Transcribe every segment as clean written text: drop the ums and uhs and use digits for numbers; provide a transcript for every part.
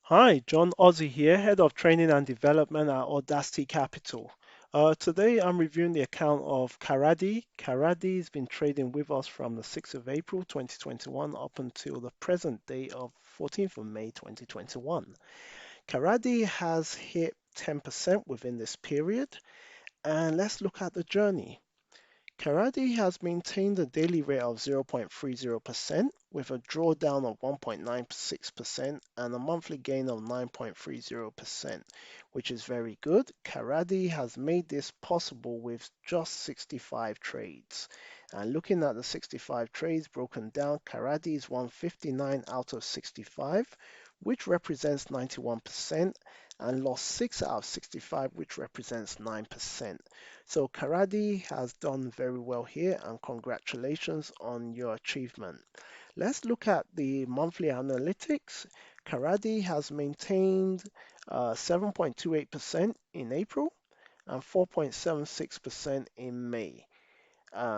Hi, John Ozzie here, Head of Training and Development at AudaCity Capital. Today I'm reviewing the account of Karadi. Karadi has been trading with us from the 6th of April 2021 up until the present day of 14th of May 2021. Karadi has hit 10% within this period, and let's look at the journey. Karadi has maintained a daily rate of 0.30% with a drawdown of 1.96% and a monthly gain of 9.30%, which is very good. Karadi has made this possible with just 65 trades. And looking at the 65 trades broken down, Karadi is 159 out of 65, which represents 91%, and lost 6 out of 65, which represents 9%. So Karadi has done very well here, and congratulations on your achievement. Let's look at the monthly analytics. Karadi has maintained 7.28% in April and 4.76% in May.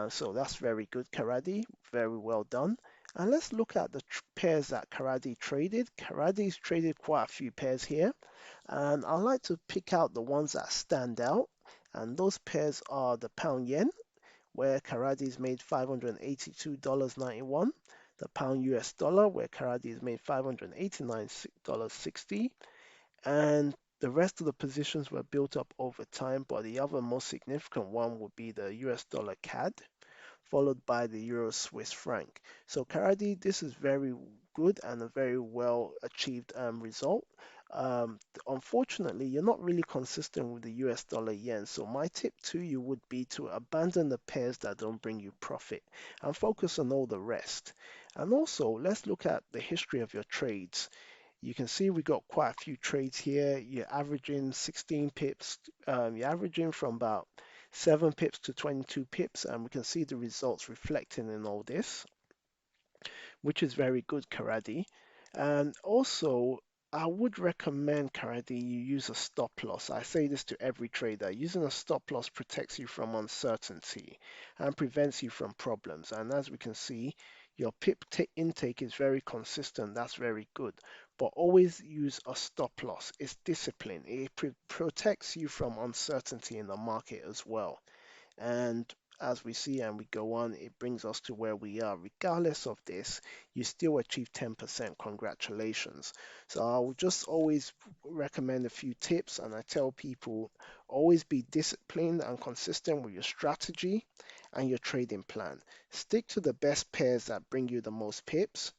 So that's very good, Karadi. Very well done. And let's look at the pairs that Karadi traded. Karadi's traded quite a few pairs here, and I like to pick out the ones that stand out. And those pairs are the pound yen, where Karadi's made $582.91, the pound US dollar, where Karadi's made $589.60, and the rest of the positions were built up over time, but the other most significant one would be the US dollar CAD, followed by the Euro Swiss franc. So Karadi, this is very good and a very well achieved result. Unfortunately, you're not really consistent with the US dollar yen. So my tip to you would be to abandon the pairs that don't bring you profit and focus on all the rest. And also, let's look at the history of your trades. You can see we got quite a few trades here. You're averaging 16 pips. You're averaging from about 7 pips to 22 pips, and we can see the results reflecting in all this, which is very good, Karadi. And also, I would recommend, Karadi, you use a stop loss. I say this to every trader. Using a stop loss protects you from uncertainty and prevents you from problems. And as we can see, your intake is very consistent. That's very good. But always use a stop loss. It's discipline. It protects you from uncertainty in the market as well. And as we see and we go on, it brings us to where we are. Regardless of this, you still achieve 10%. Congratulations. So I would just always recommend a few tips, and I tell people always be disciplined and consistent with your strategy and your trading plan. Stick to the best pairs that bring you the most pips.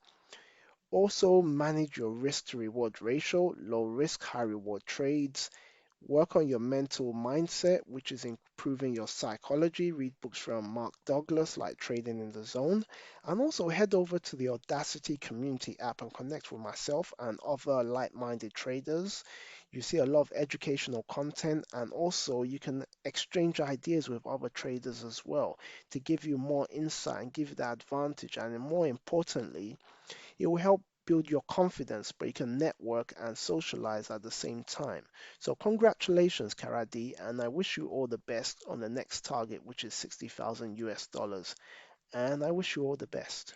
Also, manage your risk to reward ratio, low risk, high reward trades. Work on your mental mindset, which is improving your psychology. Read books from Mark Douglas, like Trading in the Zone. And also head over to the AudaCity community app and connect with myself and other like minded traders. You see a lot of educational content, and also you can exchange ideas with other traders as well to give you more insight and give you that advantage. And more importantly, it will help build your confidence, but you can network and socialize at the same time. So congratulations, Karadi, and I wish you all the best on the next target, which is 60,000 US dollars. And I wish you all the best.